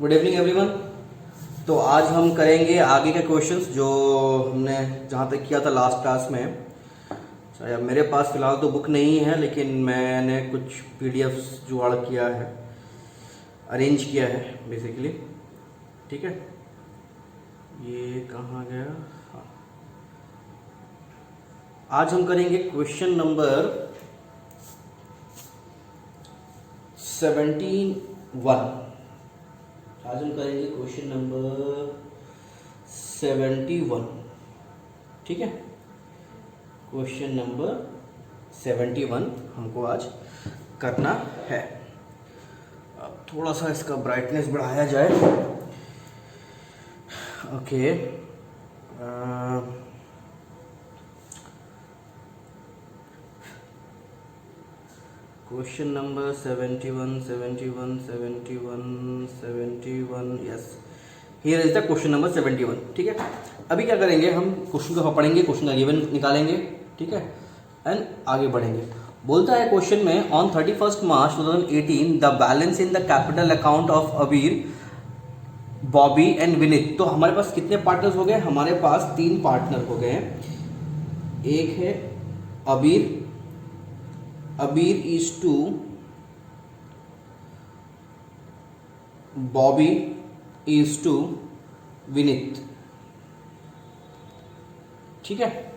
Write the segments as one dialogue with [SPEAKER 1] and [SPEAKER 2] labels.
[SPEAKER 1] Good evening everyone. तो आज हम करेंगे आगे के क्वेश्चंस जो हमने जहाँ तक किया था लास्ट क्लास में। अच्छा, मेरे पास फ़िलहाल तो बुक नहीं है, लेकिन मैंने कुछ पीडीएफ्स जुगाड़ किया है, अरेंज किया है बेसिकली। ठीक है, ये कहाँ गया? हाँ, आज हम करेंगे क्वेश्चन नंबर 71। आज हम करेंगे क्वेश्चन नंबर 71। ठीक है, क्वेश्चन नंबर 71 हमको आज करना है। अब थोड़ा सा इसका ब्राइटनेस बढ़ाया जाए। Okay, question number 71, yes, here is the question number 71। ठीक है, अभी क्या करेंगे, हम क्वेश्चन को पढ़ेंगे, क्वेश्चन का गिवन निकालेंगे, ठीक है, एंड आगे बढ़ेंगे। बोलता है क्वेश्चन में, on 31 March 2018 the balance in the capital account of अबीर, बॉबी एंड विनीत। तो हमारे पास कितने पार्टनर्स हो गए? हमारे पास 3 पार्टनर हो गए हैं। एक है Abir is to Bobby is to Vineet. ठीक है,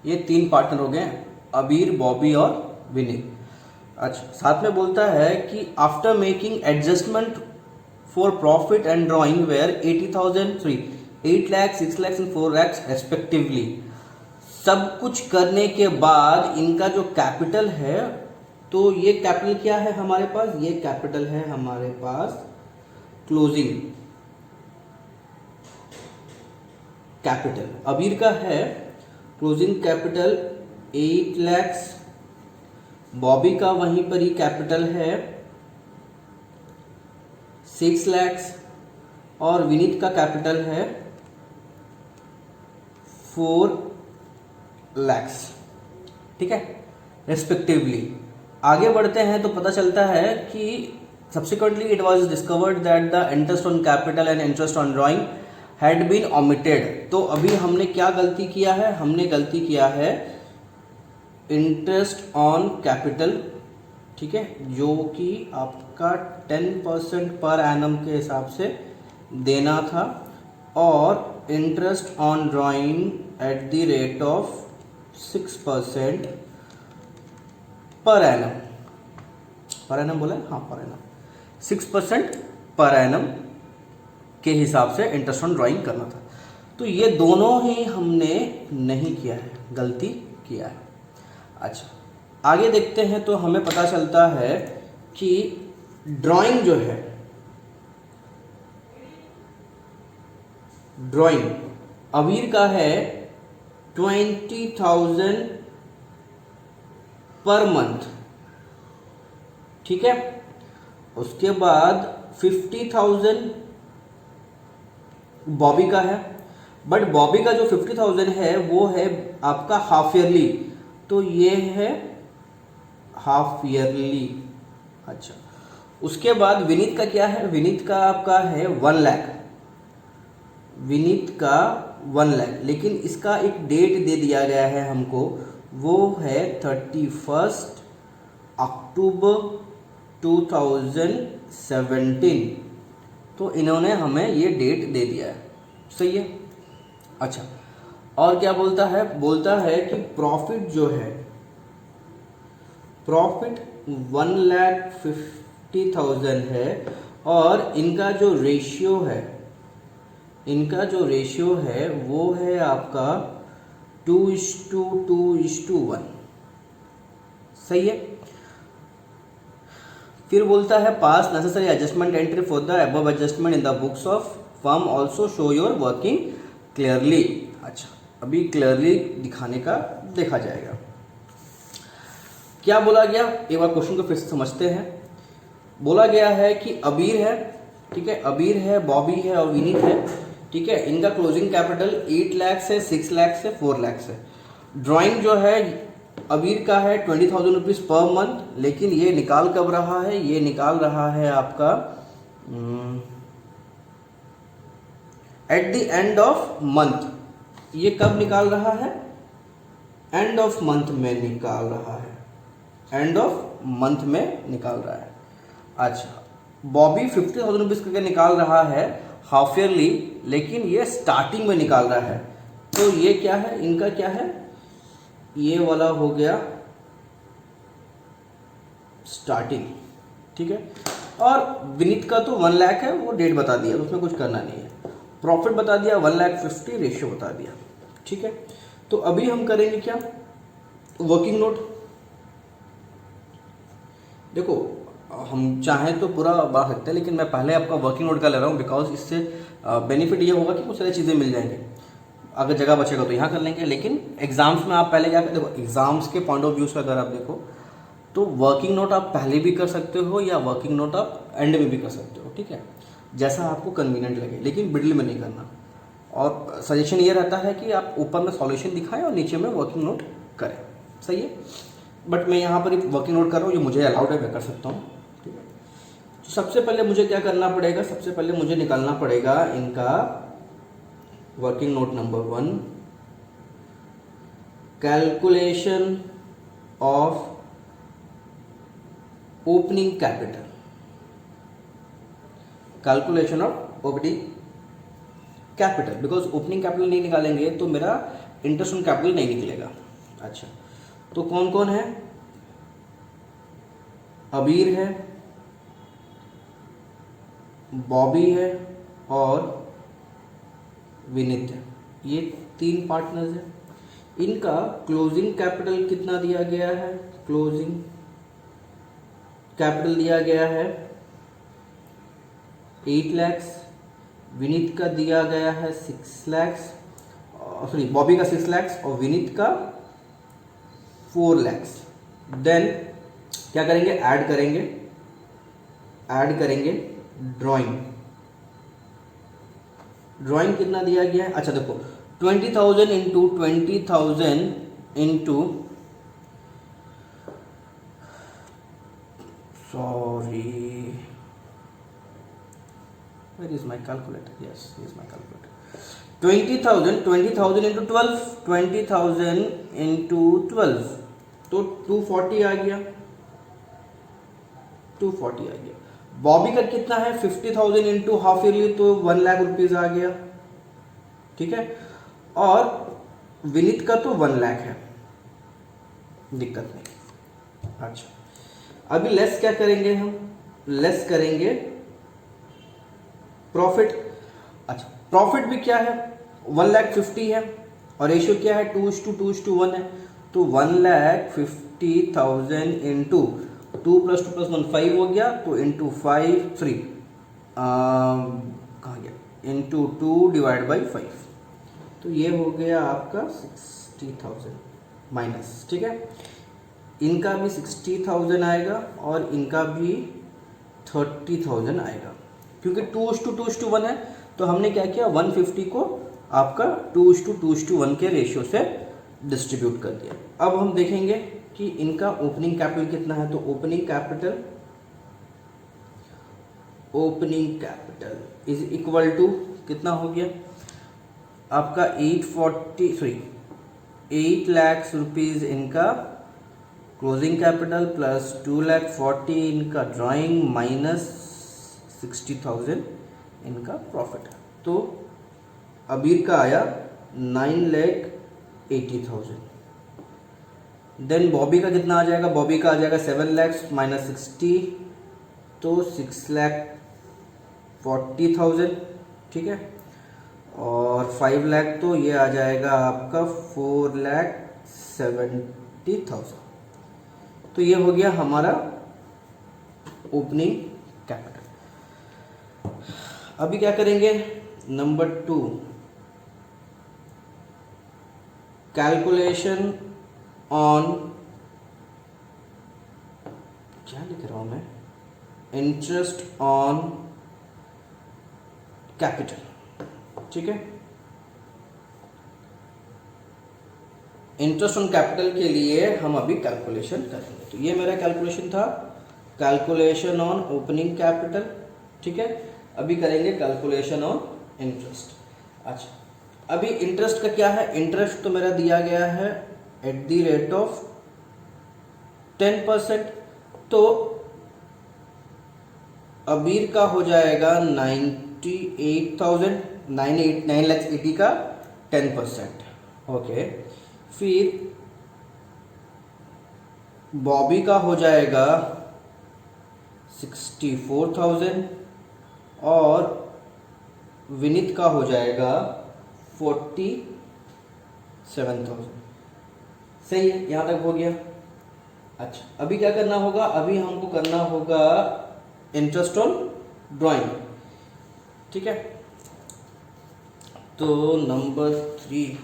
[SPEAKER 1] ये 3 पार्टनर हो गए, अबीर, बॉबी और विनीत। अच्छा, साथ में बोलता है कि after making adjustment for profit and drawing were 8 lakh, 6 lakh and 4 lakh respectively. सब कुछ करने के बाद इनका जो कैपिटल है, तो ये कैपिटल क्या है हमारे पास? ये कैपिटल है हमारे पास क्लोजिंग कैपिटल। अबीर का है क्लोजिंग कैपिटल 8 लाख, बॉबी का वहीं पर ही कैपिटल है 6 लाख और विनीत का कैपिटल है 4 लैक्स। ठीक है, रेस्पेक्टिवली। आगे बढ़ते हैं तो पता चलता है कि subsequently it was discovered that the interest on capital and interest on drawing had been omitted. तो अभी हमने क्या गलती किया है? हमने गलती किया है इंटरेस्ट ऑन कैपिटल, ठीक है, जो कि आपका 10% पर एनम के हिसाब से देना था, और interest on drawing at the rate of 6% per annum. Per annum बोला? हाँ, पर एनम 6% पर एनम के हिसाब से इंटरेस्ट ऑन ड्राइंग करना था। तो ये दोनों ही हमने नहीं किया है, गलती किया है। अच्छा, आगे देखते हैं तो हमें पता चलता है कि ड्राइंग जो है, ड्राइंग अबीर का है 20,000 पर मंथ। ठीक है, उसके बाद 50,000 बॉबी का है, बट बॉबी का जो 50,000 है वो है आपका हाफ ईयरली, तो ये है हाफ ईयरली। अच्छा, उसके बाद विनीत का क्या है? विनीत का आपका है 1 लाख, विनीत का 1 लाख, लेकिन इसका एक डेट दे दिया गया है हमको, वो है 31 अक्टूबर 2017। तो इन्होंने हमें ये डेट दे दिया है, सही है। अच्छा, और क्या बोलता है? बोलता है कि प्रॉफिट जो है, प्रॉफिट 1,50,000 है, और इनका जो रेशियो है, इनका जो रेशियो है वो है आपका 2:1, सही है। फिर बोलता है पास necessary adjustment entry for the above adjustment in the books of firm, also show your working clearly. अच्छा, अभी क्लियरली दिखाने का देखा जाएगा। क्या बोला गया, एक बार क्वेश्चन को फिर से समझते हैं। बोला गया है कि अबीर है, ठीक है, अबीर है, बॉबी है और विनीत है, ठीक है, इनका क्लोजिंग कैपिटल 8 लाख से 6 लाख से 4 लाख से। ड्राइंग जो है अबीर का है 20,000 रुपीज़ पर मंथ, लेकिन ये निकाल कब रहा है? ये निकाल रहा है आपका at the end of month, ये कब निकाल रहा है? एंड ऑफ मंथ में निकाल रहा है, एंड ऑफ मंथ में निकाल रहा है। अच्छा, बॉबी 50,000 रुपीज़ करके निकाल रहा है हाफ ईयरली, लेकिन ये स्टार्टिंग में निकाल रहा है, तो ये क्या है? इनका क्या है? ये वाला हो गया स्टार्टिंग, ठीक है। और विनीत का तो 1 लाख है, वो डेट बता दिया, उसमें कुछ करना नहीं है। प्रॉफिट बता दिया 1,50,000, रेशियो बता दिया, ठीक है। तो अभी हम करेंगे क्या? Working note. देखो, हम चाहें तो पूरा बांट सकते हैं, लेकिन मैं पहले आपका वर्किंग नोट का ले रहा हूँ, बिकॉज इससे बेनिफिट ये होगा कि कुछ सारी चीज़ें मिल जाएंगी। अगर जगह बचेगा तो यहाँ कर लेंगे, लेकिन एग्जाम्स में आप पहले क्या करते हो? एग्जाम्स के पॉइंट ऑफ व्यू से अगर आप देखो तो वर्किंग नोट आप पहले भी कर सकते हो या वर्किंग नोट आप एंड में भी कर सकते हो, ठीक है, जैसा आपको कन्वीनियंट लगे, लेकिन मिडिल में नहीं करना। और सजेशन ये रहता है कि आप ऊपर में सॉल्यूशन दिखाएं और नीचे में वर्किंग नोट करें, सही है। बट मैं यहाँ पर वर्किंग नोट कर रहा हूँ, ये मुझे अलाउड है, मैं कर सकता हूँ, ठीक है। तो सबसे पहले मुझे क्या करना पड़ेगा? सबसे पहले मुझे निकालना पड़ेगा इनका working note number 1, calculation of opening capital. Calculation of opening capital, because opening capital नहीं निकालेंगे तो मेरा इंटरेस्ट ऑन कैपिटल नहीं निकलेगा। अच्छा, तो कौन कौन है? अबीर है, बॉबी है और विनीत है, ये 3 पार्टनर्स हैं। इनका क्लोजिंग कैपिटल कितना दिया गया है? क्लोजिंग कैपिटल दिया गया है 8 लाख, विनीत का दिया गया है 6 लाख, सॉरी बॉबी का 6 लाख और विनीत का 4 लाख। देन क्या करेंगे? ऐड करेंगे ड्राइंग कितना दिया गया है? अच्छा देखो, 20,000 into 20,000 into, sorry, where is my calculator? Yes, here's my calculator. 20,000 into 12, 20,000 into 12, तो 240 आ गया, 240 आ गया। बॉबी का कितना है? 50,000 इंटू हाफ ईयरली, तो 1 लाख रुपीज आ गया, ठीक है। और विनीत का तो 1 लाख है, दिक्कत नहीं। अच्छा, अभी लेस क्या करेंगे? हम लेस करेंगे प्रॉफिट। अच्छा, प्रॉफिट भी क्या है? 1,50,000 है और रेशियो क्या है? 2:1 है, तो 1,50,000 इंटू 2 + 2 + 1 5 हो गया, तो इंटू 5 3 कहाँ गया? इंटू 2 डिवाइड बाई 5, तो ये हो गया आपका 60,000 माइनस, ठीक है। इनका भी 60,000 आएगा और इनका भी 30,000 आएगा, क्योंकि 2:1 है, तो हमने क्या किया? 150 को आपका 2:1 के रेशियो से डिस्ट्रीब्यूट कर दिया। अब हम देखेंगे कि इनका ओपनिंग कैपिटल कितना है, तो opening capital is equal to कितना हो गया आपका? 8 लाख रुपीज इनका क्लोजिंग कैपिटल प्लस 2,40,000 इनका ड्राइंग माइनस 60,000 इनका प्रॉफिट। तो अबीर का आया 9,80,000। देन बॉबी का कितना आ जाएगा? बॉबी का आ जाएगा 7 लाख माइनस 60, तो 6,40,000, ठीक है। और 5 लाख तो ये आ जाएगा आपका 4,70,000। तो ये हो गया हमारा ओपनिंग कैपिटल। अभी क्या करेंगे? नंबर 2, कैलकुलेशन ऑन, क्या लिख रहा हूं मैं? इंटरेस्ट ऑन कैपिटल, ठीक है। इंटरेस्ट ऑन कैपिटल के लिए हम अभी कैलकुलेशन करेंगे। तो ये मेरा कैलकुलेशन था, कैलकुलेशन ऑन ओपनिंग कैपिटल, ठीक है। अभी करेंगे कैलकुलेशन ऑन इंटरेस्ट। अच्छा, अभी इंटरेस्ट का क्या है, इंटरेस्ट तो मेरा दिया गया है एट द रेट ऑफ 10%, तो अबीर का हो जाएगा 98,000, 9,80,000 का 10%। ओके, फिर बॉबी का हो जाएगा 64,000 और विनीत का हो जाएगा 47,000। सही है, यहाँ तक हो गया। अच्छा, अभी क्या करना होगा, अभी हमको करना होगा इंटरेस्ट ऑन ड्राइंग। ठीक है, तो number 3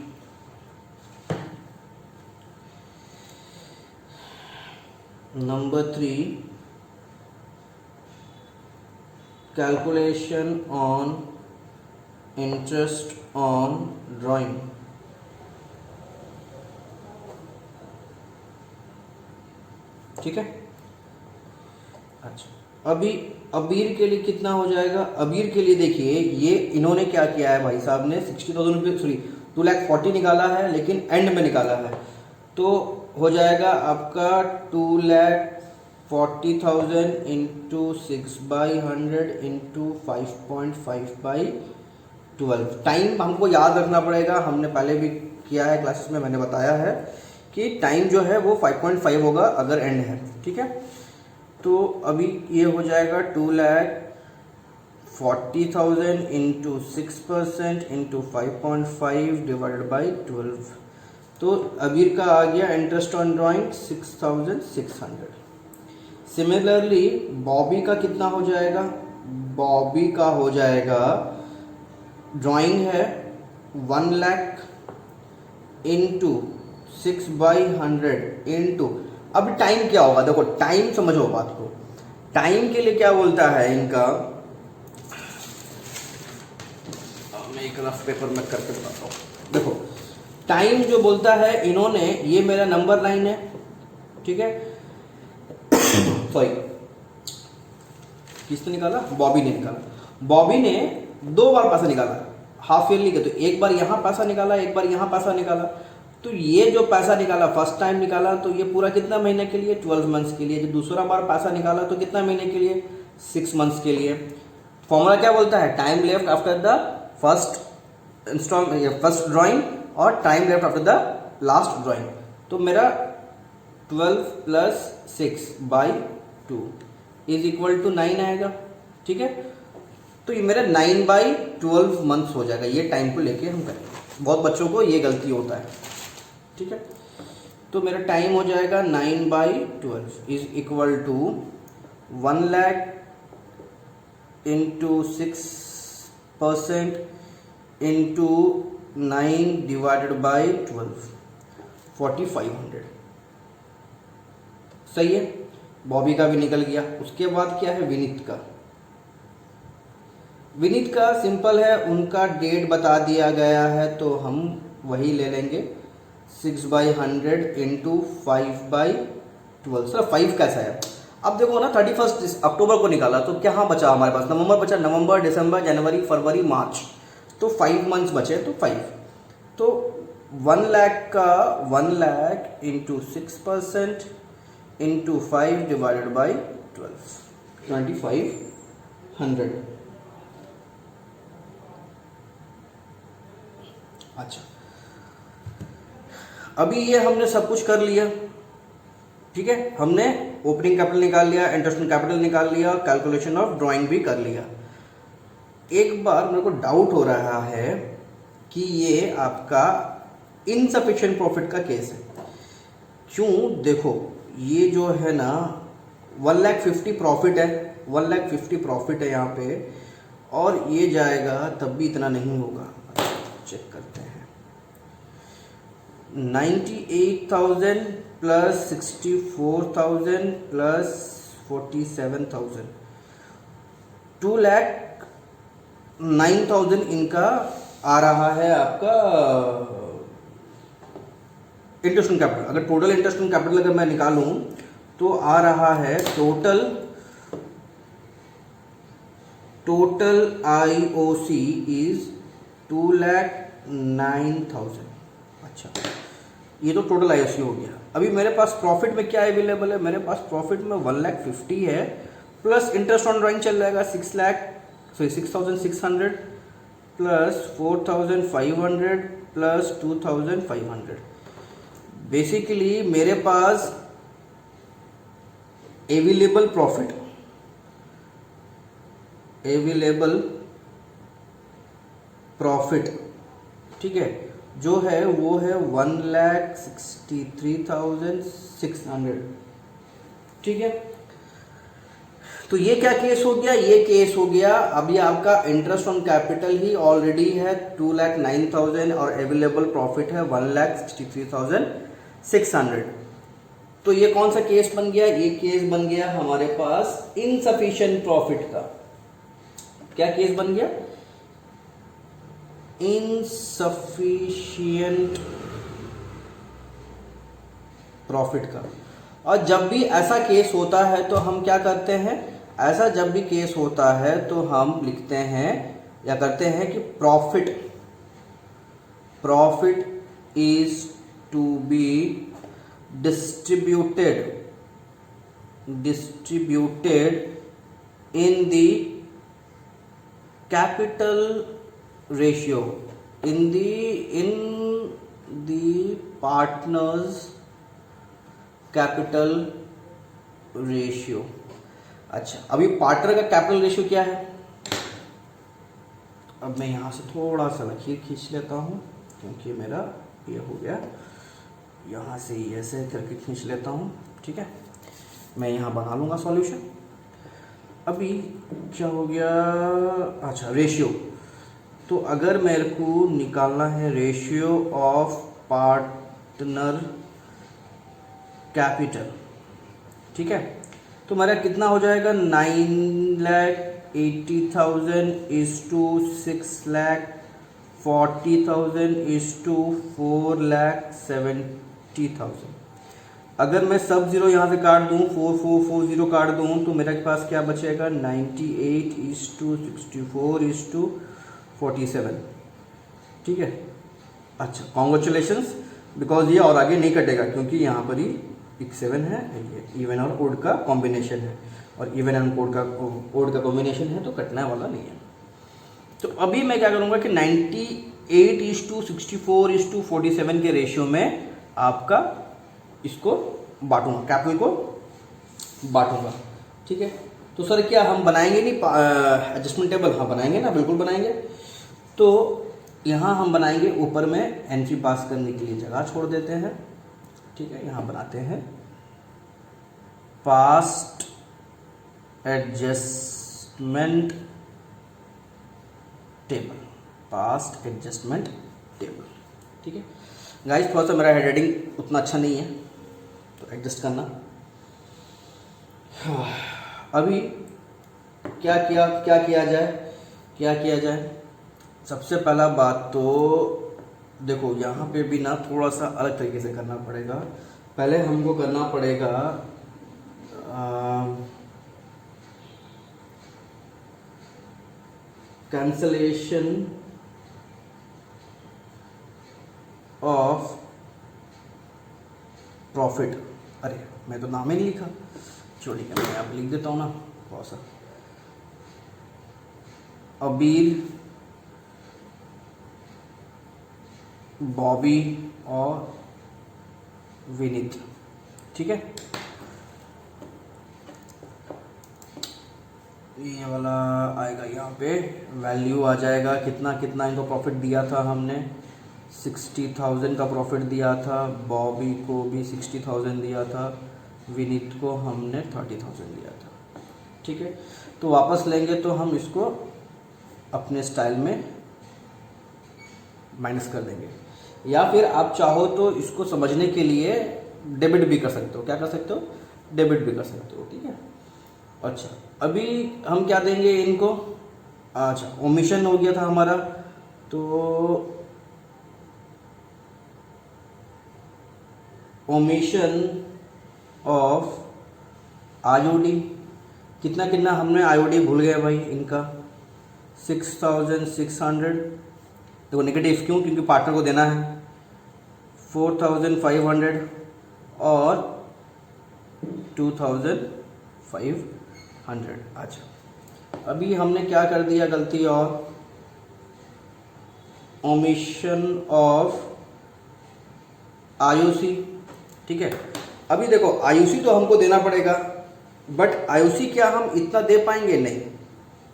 [SPEAKER 1] calculation on interest on drawing. ठीक है, अच्छा, अभी अबीर के लिए कितना हो जाएगा, अबीर के लिए देखिए ये इन्होंने क्या किया है भाई साहब ने 60,000 रुपये, सॉरी 2,40,000 निकाला है, लेकिन एंड में निकाला है, तो हो जाएगा आपका 2,40,000 इंटू 6/100 इंटू 5.5/12। टाइम हमको याद रखना पड़ेगा, हमने पहले भी किया है क्लासेस में, मैंने बताया है कि टाइम जो है वो 5.5 होगा अगर एंड है। ठीक है, तो अभी ये हो जाएगा 2,40,000 इंटू 6% इंटू 5.5 डिवाइडेड बाई 12। तो अबीर का आ गया interest on drawing 6,600। Similarly Bobby का कितना हो जाएगा, बॉबी का हो जाएगा, ड्राइंग है 1 लाख इंटू 6/100 इंटू, अब टाइम क्या होगा, देखो टाइम समझो बात को, टाइम के लिए क्या बोलता है इनका, मैं एक रफ पेपर में करके बताता हूँ। देखो टाइम जो बोलता है इन्होंने, ये मेरा नंबर लाइन है, ठीक है, सॉरी किसने निकाला, बॉबी ने निकाला, बॉबी ने 2 बार पैसा निकाला हाफ ईयरली के, तो एक बार यहाँ पैसा निकाला, एक बार यहाँ पैसा निकाला, तो ये जो पैसा निकाला फर्स्ट टाइम निकाला तो ये पूरा कितना महीने के लिए, 12 मंथ्स के लिए। जो दूसरा बार पैसा निकाला तो कितना महीने के लिए, 6 मंथ्स के लिए। फॉर्मूला क्या बोलता है, time left after the first drawing और time left after the last drawing. तो मेरा 12 + 6/2 इज इक्वल टू 9 आएगा। ठीक है, तो ये मेरा 9/12 मंथ्स हो जाएगा, ये टाइम को लेके हम करेंगे, बहुत बच्चों को ये गलती होता है। ठीक है, तो मेरा टाइम हो जाएगा 9/12 is equal to 1 lakh into 6% into 9 divided by 12, 4,500। सही है, बॉबी का भी निकल गया। उसके बाद क्या है विनीत का, विनीत का सिंपल है, उनका डेट बता दिया गया है तो हम वही ले लेंगे, 6/100 इंटू 5/12। सर 5 कैसा है, अब देखो ना 31 अक्टूबर को निकाला तो क्या हाँ बचा हमारे पास, नवंबर बचा, नवंबर दिसंबर जनवरी फरवरी मार्च, तो 5 मंथ्स बचे, तो 5, तो 1 लाख का 1 lakh into 6% into 5 divided by 12, 2,500। अच्छा, अभी ये हमने सब कुछ कर लिया। ठीक है, हमने ओपनिंग कैपिटल निकाल लिया, इंटरेस्ट ऑन कैपिटल निकाल लिया, कैलकुलेशन ऑफ ड्राइंग भी कर लिया। एक बार मेरे को डाउट हो रहा है कि ये आपका इनसफिशिएंट प्रॉफिट का केस है। क्यों, देखो ये जो है ना 1,50,000 प्रॉफिट है, 1,50,000 प्रॉफिट है यहाँ पे, और ये जाएगा तब भी इतना नहीं होगा। चेक करते हैं, 98,000 प्लस 64,000 प्लस 47,000, 2,09,000 इनका आ रहा है आपका इंटरेस्ट ऑन कैपिटल। अगर टोटल इंटरेस्ट ऑन कैपिटल अगर मैं निकालूं तो आ रहा है टोटल IOC इज 2,09,000। अच्छा, ये तो टोटल IOC हो गया। अभी मेरे पास प्रॉफिट में क्या अवेलेबल है, मेरे पास प्रॉफिट में 1,50,000 है, प्लस इंटरेस्ट ऑन ड्राइंग चल जाएगा 6,600 प्लस 4,500 प्लस 2,500। बेसिकली मेरे पास अवेलेबल प्रॉफिट ठीक है जो है वो है 1,63,600। ठीक है, तो ये क्या केस हो गया, ये केस हो गया। अभी आपका interest on capital he already है 2,09,000 और अवेलेबल प्रॉफिट है 1,63,600। तो ये कौन सा केस बन गया, ये केस बन गया हमारे पास इनसफिशिएंट प्रॉफिट का। क्या केस बन गया, इनसफिशिएंट प्रॉफिट का। और जब भी ऐसा केस होता है तो हम क्या करते हैं, ऐसा जब भी केस होता है तो हम लिखते हैं या करते हैं कि profit is to be distributed in the capital ratio, in the partners capital ratio। अच्छा, अभी पार्टनर का कैपिटल रेशियो क्या है, अब मैं यहां से थोड़ा सा लकीर खींच लेता हूं क्योंकि मेरा ये हो गया, यहाँ से ऐसे करके खींच लेता हूँ। ठीक है, मैं यहाँ बना लूँगा सॉल्यूशन। अभी क्या हो गया, अच्छा रेशियो, तो अगर मेरे को निकालना है रेशियो ऑफ पार्टनर कैपिटल, ठीक है, तो मेरा कितना हो जाएगा, 9,80,000 इज टू 6,40,000 इज टू 4,70,000। अगर मैं सब जीरो यहाँ से काट दूँ, 4440 काट दूँ, तो मेरे पास क्या बचेगा, 98 इज टू 64 इज टू 47। ठीक है, अच्छा कॉन्ग्रेचुलेशंस, बिकॉज ये और आगे नहीं कटेगा क्योंकि यहाँ पर ही एक 7 है, ये इवन और ओड का कॉम्बिनेशन है, और इवन एंड ओड का कॉम्बिनेशन है तो कटने वाला नहीं है। तो अभी मैं क्या करूँगा कि 98 इज टू 64 इज टू 47 के रेशियो में आपका इसको बांटूंगा, कैपिटल को बांटूंगा। ठीक है, तो सर क्या हम बनाएंगे नहीं एडजस्टमेंट टेबल, हाँ बनाएंगे ना, बिल्कुल बनाएंगे। तो यहाँ हम बनाएंगे, ऊपर में एंट्री पास करने के लिए जगह छोड़ देते हैं। ठीक है, यहाँ बनाते हैं past adjustment table, past adjustment table. ठीक है गाइस, थोड़ा सा मेरा हेडराइटिंग उतना अच्छा नहीं है तो एडजस्ट करना। अभी क्या किया जाए, सबसे पहला बात तो देखो यहाँ पे भी ना थोड़ा सा अलग तरीके से करना पड़ेगा। पहले हमको करना पड़ेगा कैंसलेशन ऑफ प्रॉफिट। अरे मैं तो नाम ही नहीं लिखा, चलिए मैं यहाँ पे लिख देता हूँ ना थोड़ा सा, अबीर, बॉबी और विनीत। ठीक है, ये वाला आएगा, यहाँ पे वैल्यू आ जाएगा कितना इनको प्रॉफिट दिया था हमने, 60,000 का प्रॉफिट दिया था, बॉबी को भी 60,000 दिया था, विनीत को हमने 30,000 दिया था। ठीक है, तो वापस लेंगे तो हम इसको अपने स्टाइल में माइनस कर देंगे, या फिर आप चाहो तो इसको समझने के लिए डेबिट भी कर सकते हो। क्या कर सकते हो, डेबिट भी कर सकते हो। ठीक है, अच्छा अभी हम क्या देंगे इनको, अच्छा ओमिशन हो गया था हमारा, तो ओमिशन ऑफ आईओडी, कितना हमने आईओडी भूल गए भाई इनका, 6,600 देखो नेगेटिव क्यों, क्योंकि पार्टनर को देना है 4500 और 2500। अच्छा अभी हमने क्या कर दिया गलती, और ओमिशन ऑफ आईओसी। ठीक है, अभी देखो आईओसी तो हमको देना पड़ेगा, बट आईओसी क्या हम इतना दे पाएंगे, नहीं।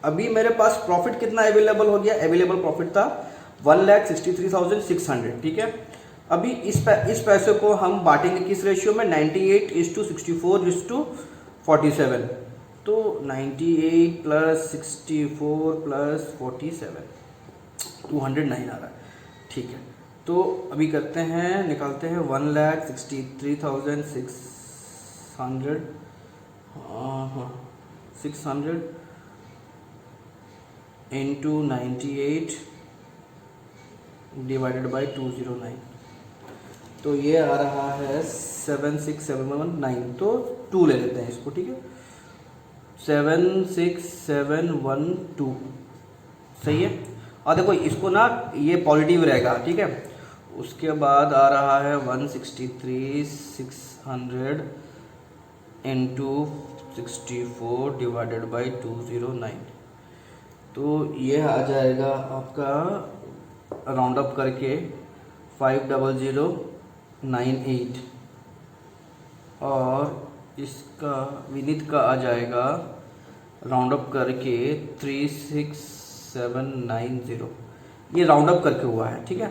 [SPEAKER 1] अभी मेरे पास प्रॉफिट कितना अवेलेबल हो गया, अवेलेबल प्रॉफिट था 1,63,600। ठीक है, अभी इस पैसे को हम बांटेंगे किस रेशियो में, 98:64:47। तो 98 + 64 + 47 209 आ रहा है। ठीक है, तो अभी करते हैं, निकालते हैं 1,63,600 600 इंटू 98 डिवाइडेड बाई 209, तो ये आ रहा है 76719। तो 2 ले लेते हैं इसको। ठीक है, 76712 सही है। और देखो इसको ना ये पॉजिटिव रहेगा। ठीक है, उसके बाद आ रहा है 163,600 इंटू 64 डिवाइडेड बाई 209। तो ये आ जाएगा आपका राउंड अप करके 50098, और इसका विनीत का आ जाएगा राउंड अप करके 36790। ये राउंड अप करके हुआ है। ठीक है,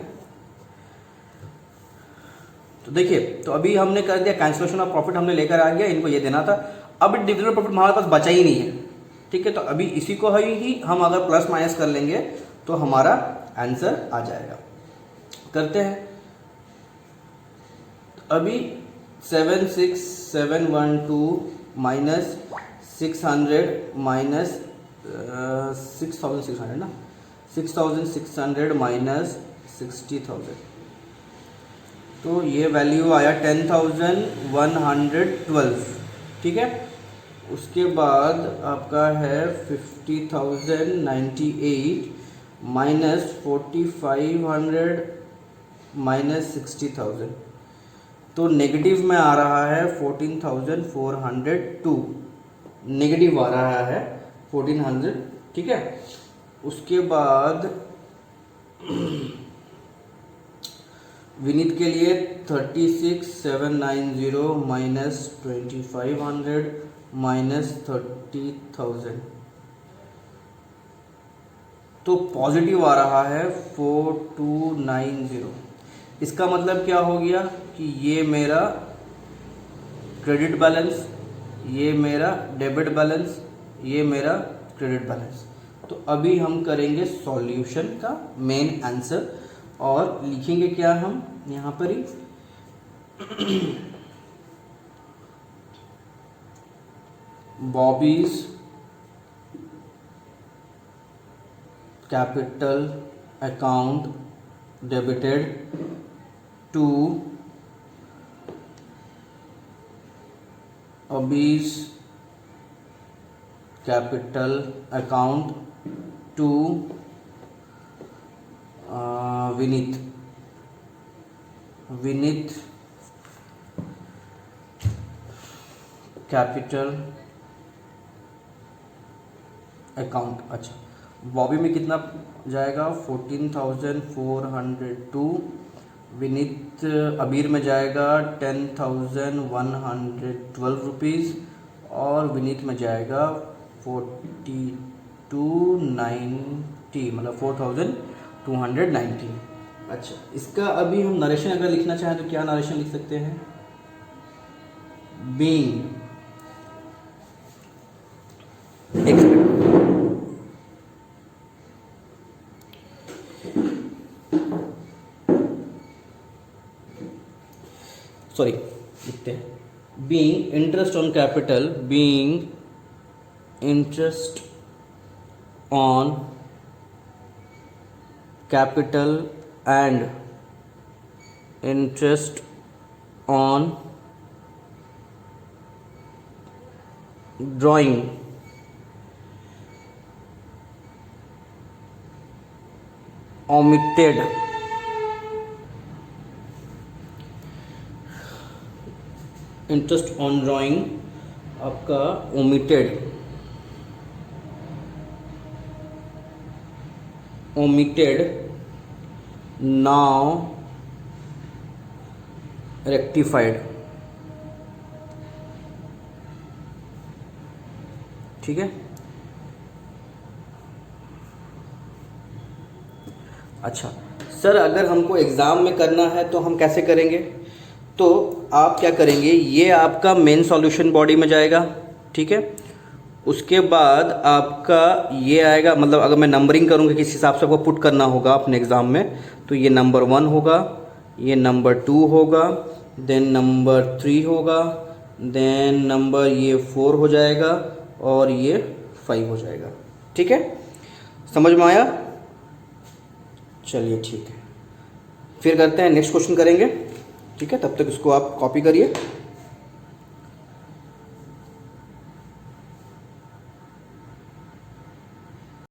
[SPEAKER 1] तो देखिए, तो अभी हमने कर दिया कैंसिलेशन ऑफ प्रॉफिट, हमने लेकर आ गया, इनको ये देना था। अब डिविडेंड प्रॉफिट हमारे पास बचा ही नहीं है। ठीक है, तो अभी इसी को ही हम अगर प्लस माइनस कर लेंगे तो हमारा आंसर आ जाएगा। करते हैं अभी 76712 माइनस 600 माइनस 6600 ना, 6600 माइनस 60,000, तो ये वैल्यू आया 10,112। ठीक है, उसके बाद आपका है 50,098 माइनस 4500 माइनस 60,000, तो नेगेटिव में आ रहा है 14,402, नेगेटिव आ रहा है 1400। ठीक है, उसके बाद विनीत के लिए 36,790 माइनस 2,500 माइनस 30,000, तो पॉजिटिव आ रहा है 4290। इसका मतलब क्या हो गया कि ये मेरा क्रेडिट बैलेंस, ये मेरा डेबिट बैलेंस, ये मेरा क्रेडिट बैलेंस। तो अभी हम करेंगे सॉल्यूशन का मेन आंसर, और लिखेंगे क्या हम यहाँ पर ही Bobby's capital account debited to Abby's capital account to Vineet capital account. अच्छा, बॉबी में कितना जाएगा 14,402, विनीत अबीर में जाएगा 10,112 रुपीज़, और विनीत में जाएगा 4290, मतलब 4,290। अच्छा, इसका अभी हम नरेशन अगर लिखना चाहें तो क्या नरेशन लिख सकते हैं, बीइंग सॉरी लिखते हैं being interest on capital, being interest on capital and interest on omitted, interest on drawing आपका omitted, now rectified। ठीक है। अच्छा सर, अगर हमको एग्ज़ाम में करना है तो हम कैसे करेंगे? तो आप क्या करेंगे, ये आपका मेन सॉल्यूशन बॉडी में जाएगा, ठीक है। उसके बाद आपका ये आएगा, मतलब अगर मैं नंबरिंग करूँगा किस हिसाब से आपको पुट करना होगा अपने एग्ज़ाम में, तो ये नंबर 1 होगा, ये नंबर 2 होगा, देन नंबर 3 होगा, देन नंबर ये 4 हो जाएगा और ये 5 हो जाएगा। ठीक है, समझ में आया? चलिए ठीक है, फिर करते हैं, नेक्स्ट क्वेश्चन करेंगे। ठीक है, तब तक इसको आप कॉपी करिए।